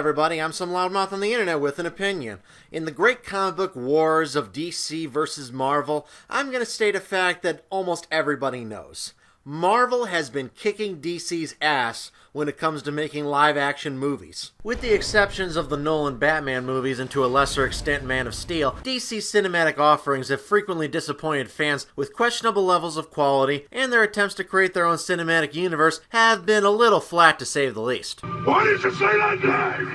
everybody, I'm some loudmouth on the internet with an opinion. In the great comic book wars of DC versus Marvel, I'm going to state a fact that almost everybody knows. Marvel has been kicking DC's ass when it comes to making live-action movies. With the exceptions of the Nolan Batman movies and to a lesser extent Man of Steel, DC's cinematic offerings have frequently disappointed fans with questionable levels of quality, and their attempts to create their own cinematic universe have been a little flat to say the least. Why did you say that name?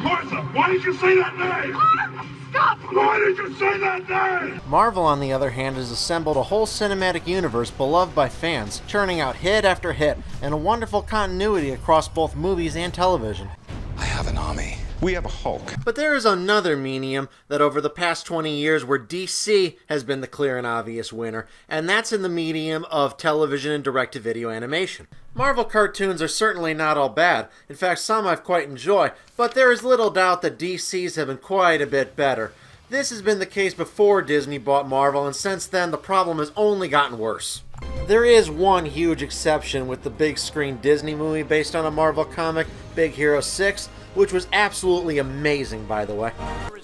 Martha, why did you say that name? Stop! Why did you say that name? Marvel, on the other hand, has assembled a whole cinematic universe beloved by fans, churning out hit after hit, and a wonderful continuity across both movies and television. I have an army. We have a Hulk. But there is another medium that over the past 20 years where DC has been the clear and obvious winner, and that's in the medium of television and direct-to-video animation. Marvel cartoons are certainly not all bad. In fact, some I've quite enjoyed, but there is little doubt that DC's have been quite a bit better. This has been the case before Disney bought Marvel, and since then the problem has only gotten worse. There is one huge exception with the big screen Disney movie based on a Marvel comic, Big Hero 6, which was absolutely amazing, by the way.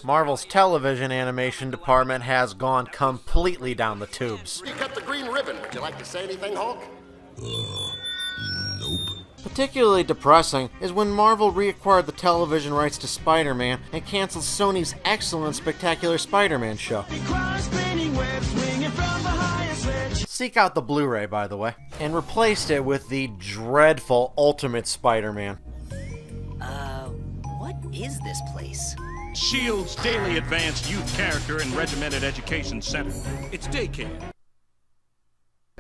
Marvel's television animation department has gone completely down the tubes. You cut the green ribbon. Would you like to say anything, Hulk? Nope. Particularly depressing is when Marvel reacquired the television rights to Spider-Man and canceled Sony's excellent Spectacular Spider-Man show. Seek out the Blu-ray, by the way, and replaced it with the dreadful Ultimate Spider-Man. What is this place? S.H.I.E.L.D.'s daily advanced youth character and regimented education center. It's daycare.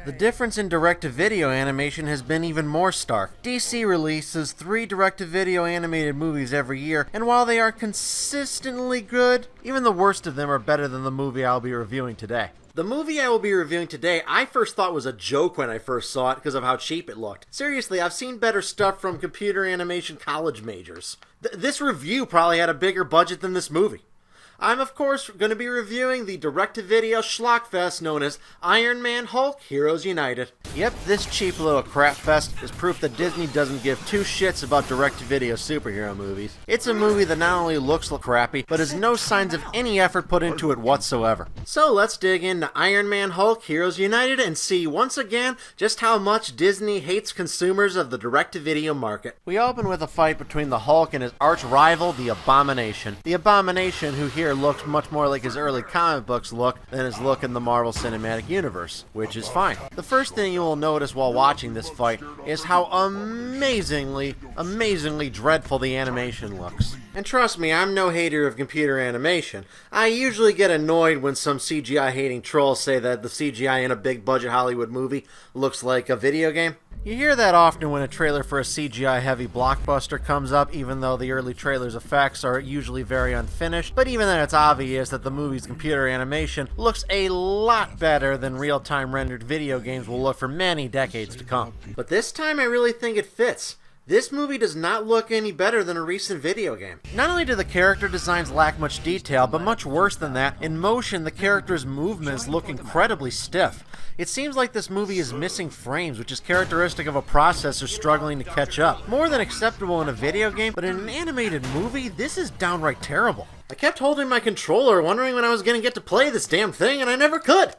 The difference in direct-to-video animation has been even more stark. DC releases 3 direct-to-video animated movies every year, and while they are consistently good, even the worst of them are better than the movie I'll be reviewing today. The movie I will be reviewing today, I first thought was a joke when I first saw it because of how cheap it looked. Seriously, I've seen better stuff from computer animation college majors. This review probably had a bigger budget than this movie. I'm, of course, going to be reviewing the direct-to-video schlockfest known as Iron Man Hulk Heroes United. Yep, this cheap little crapfest is proof that Disney doesn't give 2 shits about direct-to-video superhero movies. It's a movie that not only looks crappy, but has no signs of any effort put into it whatsoever. So let's dig into Iron Man Hulk Heroes United and see once again just how much Disney hates consumers of the direct-to-video market. We open with a fight between the Hulk and his arch-rival, the Abomination. The Abomination, who here looks much more like his early comic books look than his look in the Marvel Cinematic Universe, which is fine. The first thing you will notice while watching this fight is how amazingly dreadful the animation looks. And trust me, I'm no hater of computer animation. I usually get annoyed when some CGI-hating trolls say that the CGI in a big-budget Hollywood movie looks like a video game. You hear that often when a trailer for a CGI-heavy blockbuster comes up, even though the early trailer's effects are usually very unfinished, but even then it's obvious that the movie's computer animation looks a lot better than real-time rendered video games will look for many decades to come. But this time I really think it fits. This movie does not look any better than a recent video game. Not only do the character designs lack much detail, but much worse than that, in motion the character's movements look incredibly stiff. It seems like this movie is missing frames, which is characteristic of a processor struggling to catch up. More than acceptable in a video game, but in an animated movie, this is downright terrible. I kept holding my controller, wondering when I was going to get to play this damn thing, and I never could.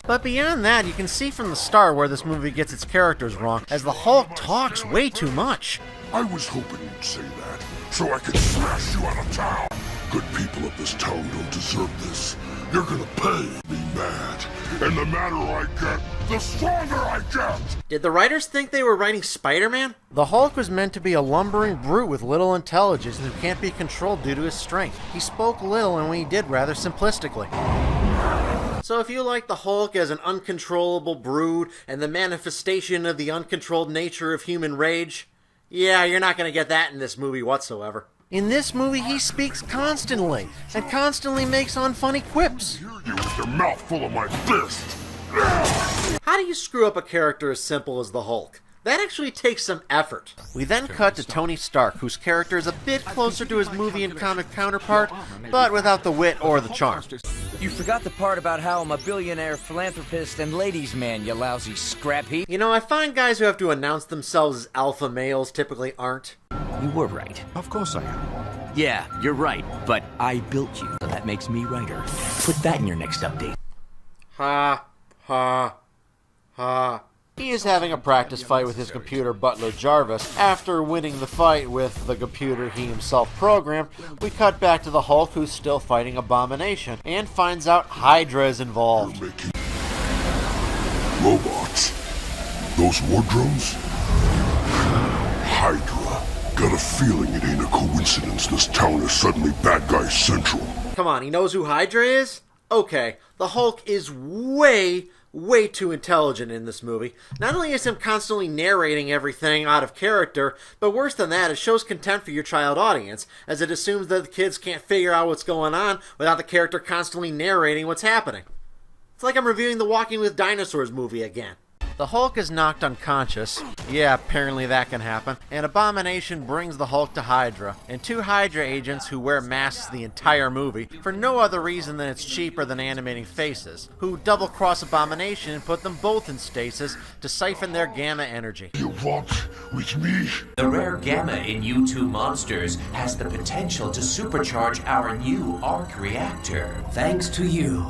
But beyond that, you can see from the start where this movie gets its characters wrong, as the Hulk talks way too much. I was hoping you'd say that, so I could smash you out of town. Good people of this town don't deserve this. You're gonna pay me mad. And the madder I get, the stronger I get! Did the writers think they were writing Spider-Man? The Hulk was meant to be a lumbering brute with little intelligence and who can't be controlled due to his strength. He spoke little, and when he did, rather simplistically. So if you like the Hulk as an uncontrollable brood and the manifestation of the uncontrolled nature of human rage, yeah, you're not going to get that in this movie whatsoever. In this movie, he speaks constantly, and constantly makes unfunny quips. I hear you with your mouth full of my fist! How do you screw up a character as simple as the Hulk? That actually takes some effort. We then cut to Tony Stark, whose character is a bit closer to his movie and comic counterpart, but without the wit or the charm. You forgot the part about how I'm a billionaire philanthropist and ladies' man, you lousy scrap heap. You know, I find guys who have to announce themselves as alpha males typically aren't. You were right. Of course I am. Yeah, you're right, but I built you, so that makes me righter. Put that in your next update. Ha, ha, ha. He is having a practice fight with his computer butler Jarvis. After winning the fight with the computer he himself programmed, we cut back to the Hulk, who's still fighting Abomination, and finds out Hydra is involved. You're making robots. Those war drones? Hydra. Got a feeling it ain't a coincidence this town is suddenly bad guy central. Come on, he knows who Hydra is? Okay, the Hulk is way too intelligent in this movie. Not only is him constantly narrating everything out of character, but worse than that, it shows contempt for your child audience, as it assumes that the kids can't figure out what's going on without the character constantly narrating what's happening. It's like I'm reviewing the Walking with Dinosaurs movie again. The Hulk is knocked unconscious. Yeah, apparently that can happen. And Abomination brings the Hulk to Hydra, and two Hydra agents who wear masks the entire movie for no other reason than it's cheaper than animating faces, who double-cross Abomination and put them both in stasis to siphon their gamma energy. You walk with me? The rare gamma in you two monsters has the potential to supercharge our new arc reactor. Thanks to you,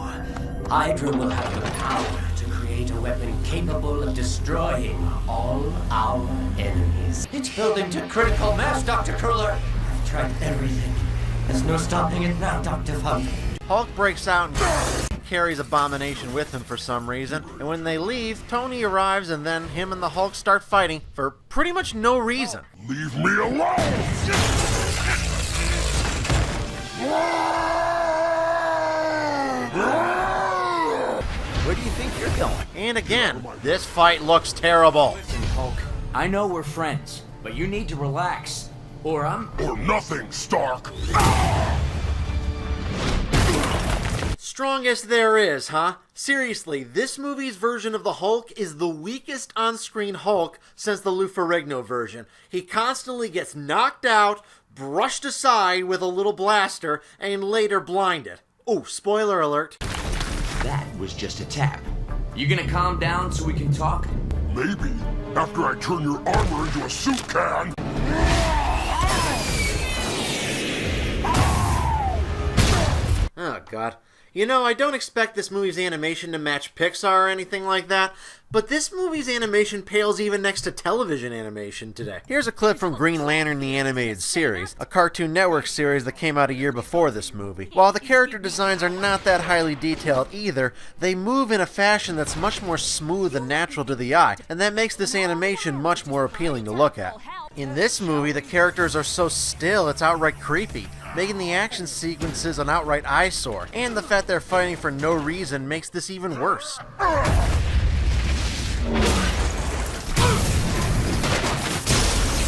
Hydra will have the power to create a weapon capable of destroying all our enemies. It's building to critical mass, Dr. Cruller. I've tried everything. There's no stopping it now, Dr. Funk. Hulk breaks out and carries Abomination with him for some reason, and when they leave, Tony arrives and then him and the Hulk start fighting for pretty much no reason. Leave me alone! Where do you think you're going? And again, this fight looks terrible. Hulk, I know we're friends, but you need to relax. Or I'm... Or nothing, Stark! Strongest there is, huh? Seriously, this movie's version of the Hulk is the weakest on-screen Hulk since the Lou Ferrigno version. He constantly gets knocked out, brushed aside with a little blaster, and later blinded. Oh, spoiler alert. That was just a tap. You gonna calm down so we can talk? Maybe, after I turn your armor into a soup can. Oh, God. You know, I don't expect this movie's animation to match Pixar or anything like that, but this movie's animation pales even next to television animation today. Here's a clip from Green Lantern the Animated Series, a Cartoon Network series that came out a year before this movie. While the character designs are not that highly detailed either, they move in a fashion that's much more smooth and natural to the eye, and that makes this animation much more appealing to look at. In this movie, the characters are so still it's outright creepy, making the action sequences an outright eyesore, and the fact they're fighting for no reason makes this even worse.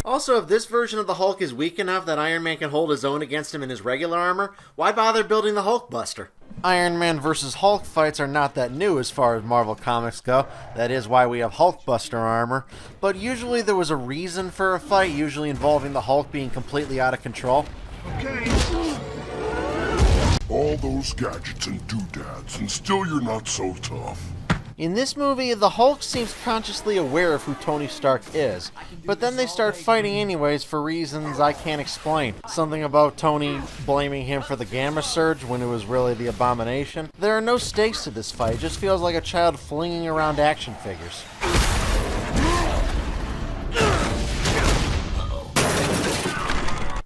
Also, if this version of the Hulk is weak enough that Iron Man can hold his own against him in his regular armor, why bother building the Hulkbuster? Iron Man vs. Hulk fights are not that new as far as Marvel Comics go. That is why we have Hulkbuster armor. But usually there was a reason for a fight, usually involving the Hulk being completely out of control. All those gadgets and doodads, and still you're not so tough. In this movie, the Hulk seems consciously aware of who Tony Stark is, but then they start fighting anyways for reasons I can't explain. Something about Tony blaming him for the Gamma Surge when it was really the Abomination. There are no stakes to this fight, it just feels like a child flinging around action figures.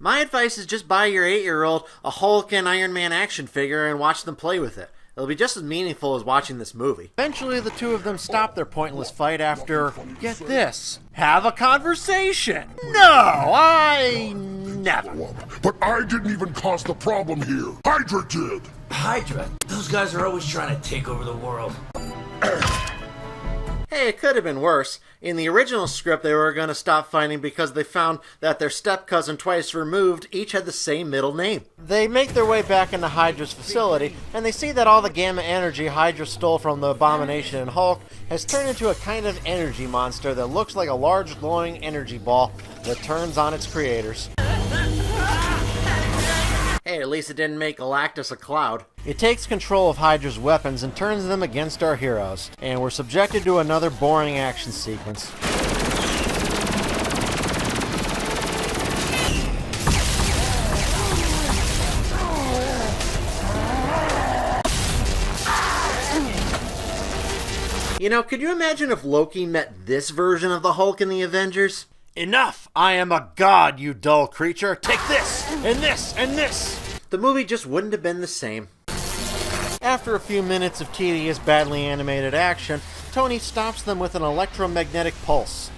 My advice is just buy your 8-year-old a Hulk and Iron Man action figure and watch them play with it. It'll be just as meaningful as watching this movie. Eventually, the two of them stop their pointless fight after, get this, have a conversation. No, I never. But I didn't even cause the problem here. Hydra did. Hydra? Those guys are always trying to take over the world. Hey, it could have been worse. In the original script, they were going to stop fighting because they found that their step-cousin twice removed each had the same middle name. They make their way back into Hydra's facility, and they see that all the gamma energy Hydra stole from the Abomination and Hulk has turned into a kind of energy monster that looks like a large glowing energy ball that turns on its creators. Hey, at least it didn't make Galactus a cloud. It takes control of Hydra's weapons and turns them against our heroes, and we're subjected to another boring action sequence. You know, could you imagine if Loki met this version of the Hulk in the Avengers? Enough! I am a god, you dull creature! Take this! And this! And this! The movie just wouldn't have been the same. After a few minutes of tedious, badly animated action, Tony stops them with an electromagnetic pulse.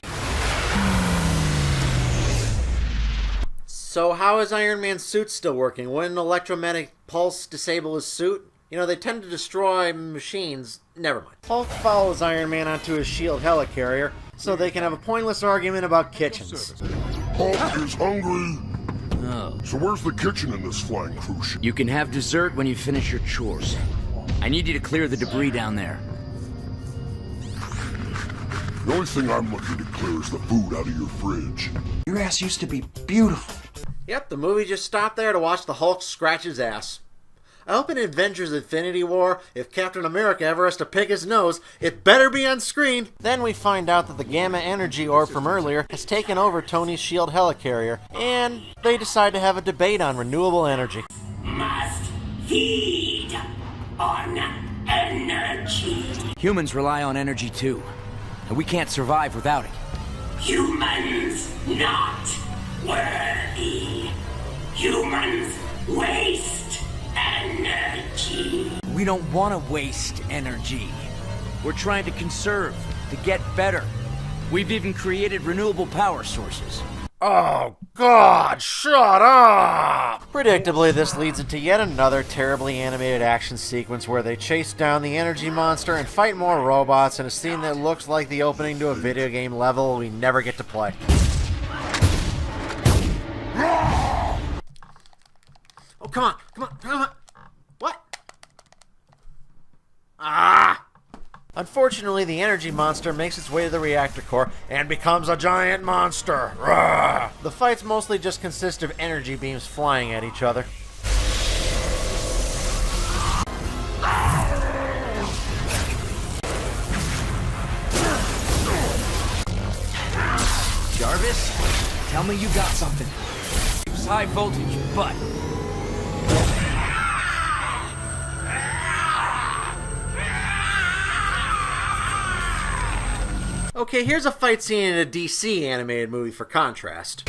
So how is Iron Man's suit still working? Wouldn't an electromagnetic pulse disable his suit? You know, they tend to destroy machines. Never mind. Hulk follows Iron Man onto his shield helicarrier so they can have a pointless argument about kitchens. Hulk is hungry. So where's the kitchen in this flying cruise ship? You can have dessert when you finish your chores. I need you to clear the debris down there. The only thing I'm looking to clear is the food out of your fridge. Your ass used to be beautiful. Yep, the movie just stopped there to watch the Hulk scratch his ass. I hope in Avengers Infinity War, if Captain America ever has to pick his nose, it better be on screen. Then we find out that the Gamma Energy Orb from earlier has taken over Tony's shield helicarrier, and they decide to have a debate on renewable energy. Must feed on energy. Humans rely on energy too, and we can't survive without it. Humans not worthy. Humans waste energy. We don't want to waste energy. We're trying to conserve, to get better. We've even created renewable power sources. Oh, God, shut up! Predictably, this leads into yet another terribly animated action sequence where they chase down the energy monster and fight more robots in a scene that looks like the opening to a video game level we never get to play. Oh, come on, come on, come on. What? Ah! Unfortunately, the energy monster makes its way to the reactor core and becomes a giant monster. Rah! The fights mostly just consist of energy beams flying at each other. Jarvis, tell me you got something. Use high voltage, but... Okay, here's a fight scene in a DC animated movie for contrast.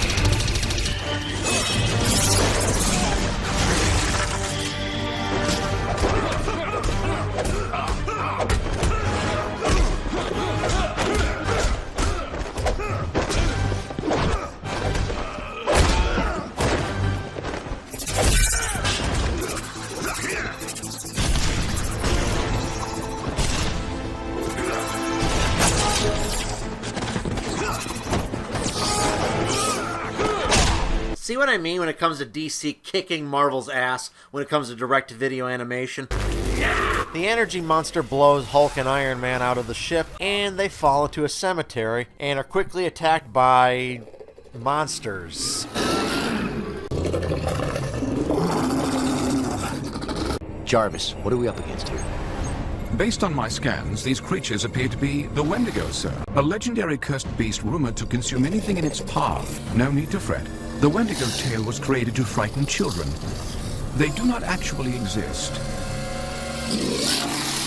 See what I mean when it comes to DC kicking Marvel's ass when it comes to direct-to-video animation? The energy monster blows Hulk and Iron Man out of the ship, and they fall into a cemetery and are quickly attacked by... monsters. Jarvis, what are we up against here? Based on my scans, these creatures appear to be the Wendigo, sir. A legendary cursed beast rumored to consume anything in its path. No need to fret. The Wendigo tale was created to frighten children. They do not actually exist.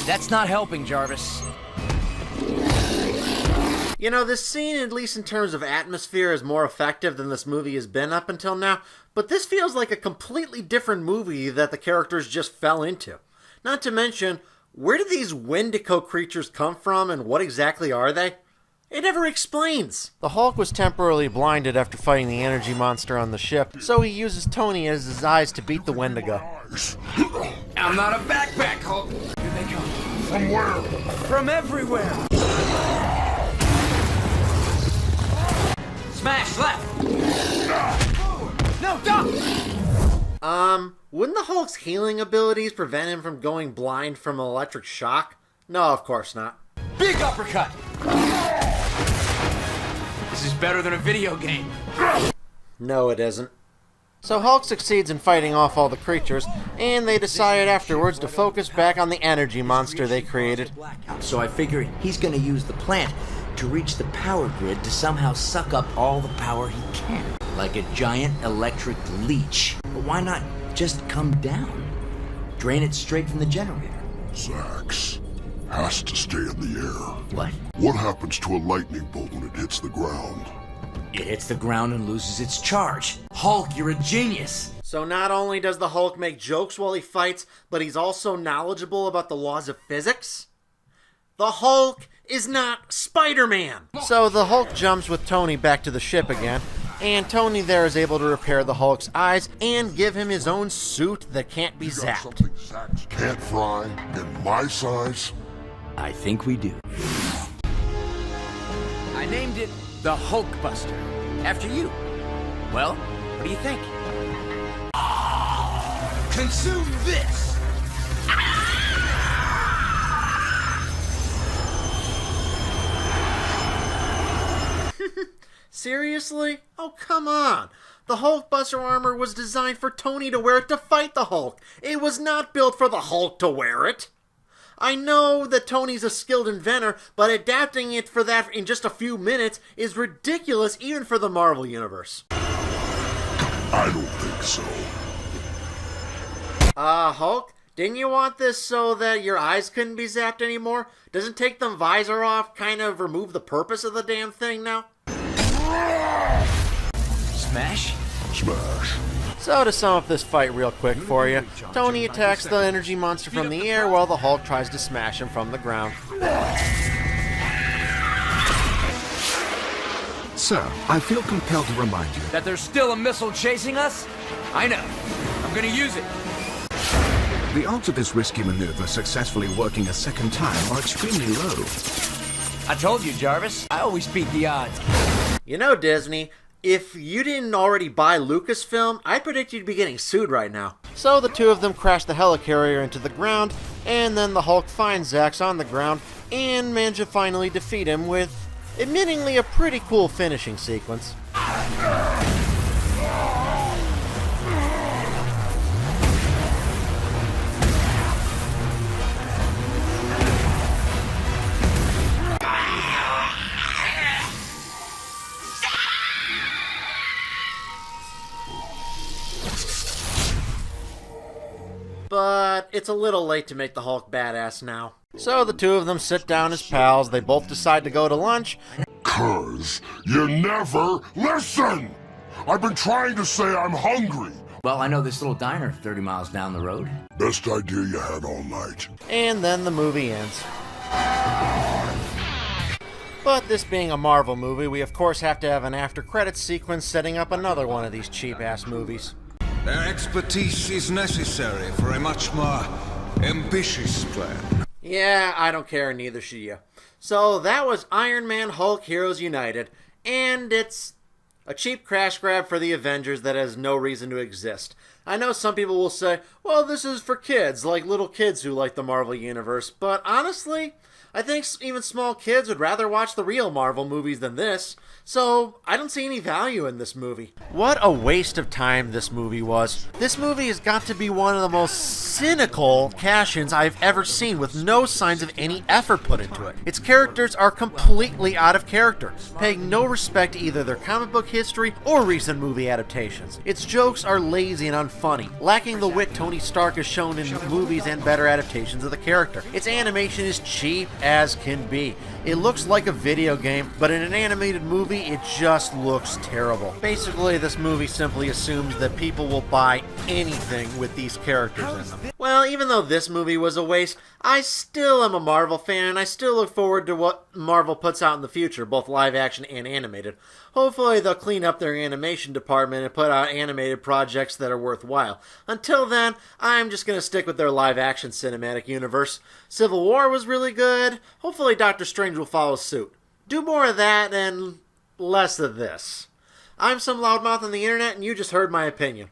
That's not helping, Jarvis. You know, this scene, at least in terms of atmosphere, is more effective than this movie has been up until now, but this feels like a completely different movie that the characters just fell into. Not to mention, where did these Wendigo creatures come from and what exactly are they? It never explains. The Hulk was temporarily blinded after fighting the energy monster on the ship, so he uses Tony as his eyes to beat the Wendigo. I'm not a backpack, Hulk. Here they come. From where? From everywhere. Smash left. No, stop. Wouldn't the Hulk's healing abilities prevent him from going blind from an electric shock? No, of course not. Big uppercut. This is better than a video game. No, it isn't. So Hulk succeeds in fighting off all the creatures, and they decide afterwards to focus back on the energy monster they created. So I figure he's gonna use the plant to reach the power grid to somehow suck up all the power he can. Like a giant electric leech. But why not just come down? Drain it straight from the generator. Zax, has to stay in the air. What? What happens to a lightning bolt when it hits the ground? It hits the ground and loses its charge. Hulk, you're a genius. So not only does the Hulk make jokes while he fights, but he's also knowledgeable about the laws of physics? The Hulk is not Spider-Man! So the Hulk jumps with Tony back to the ship again, and Tony there is able to repair the Hulk's eyes and give him his own suit that can't be You got zapped. something Zax can't fry in my size? I think we do. I named it the Hulkbuster, after you. Well, what do you think? Consume this! Seriously? Oh, come on. The Hulkbuster armor was designed for Tony to wear it to fight the Hulk. It was not built for the Hulk to wear it. I know that Tony's a skilled inventor, but adapting it for that in just a few minutes is ridiculous even for the Marvel Universe. I don't think so. Hulk, didn't you want this so that your eyes couldn't be zapped anymore? Doesn't take the visor off kind of remove the purpose of the damn thing now? Smash? Smash. So to sum up this fight real quick for you, Tony attacks the energy monster from the air while the Hulk tries to smash him from the ground. Sir, I feel compelled to remind you. That there's still a missile chasing us? I know. I'm gonna use it. The odds of this risky maneuver successfully working a second time are extremely low. I told you, Jarvis. I always beat the odds. You know, Disney, if you didn't already buy Lucasfilm, I predict you'd be getting sued right now. So the two of them crash the helicarrier into the ground, and then the Hulk finds Zax on the ground and manages to finally defeat him with, admittingly, a pretty cool finishing sequence. But it's a little late to make the Hulk badass now. So the two of them sit down as pals, they both decide to go to lunch. 'Cause you never listen! I've been trying to say I'm hungry. Well, I know this little diner 30 miles down the road. Best idea you had all night. And then the movie ends. But this being a Marvel movie, we of course have to have an after-credits sequence setting up another one of these cheap-ass movies. Their expertise is necessary for a much more ambitious plan. Yeah, I don't care, neither should you. So that was Iron Man Hulk Heroes United, and it's a cheap crash grab for the Avengers that has no reason to exist. I know some people will say, well, this is for kids, like little kids who like the Marvel Universe, but honestly, I think even small kids would rather watch the real Marvel movies than this, so I don't see any value in this movie. What a waste of time this movie was. This movie has got to be one of the most cynical cash-ins I've ever seen, with no signs of any effort put into it. Its characters are completely out of character, paying no respect to either their comic book history or recent movie adaptations. Its jokes are lazy and unfunny, lacking the wit Tony Stark has shown in movies and better adaptations of the character. Its animation is cheap as can be. It looks like a video game, but in an animated movie, it just looks terrible. Basically, this movie simply assumes that people will buy anything with these characters in them. Well, even though this movie was a waste, I still am a Marvel fan, and I still look forward to what Marvel puts out in the future, both live action and animated. Hopefully, they'll clean up their animation department and put out animated projects that are worthwhile. Until then, I'm just going to stick with their live action cinematic universe. Civil War was really good. Hopefully, Doctor Strange will follow suit. Do more of that and less of this. I'm some loudmouth on the internet, and you just heard my opinion.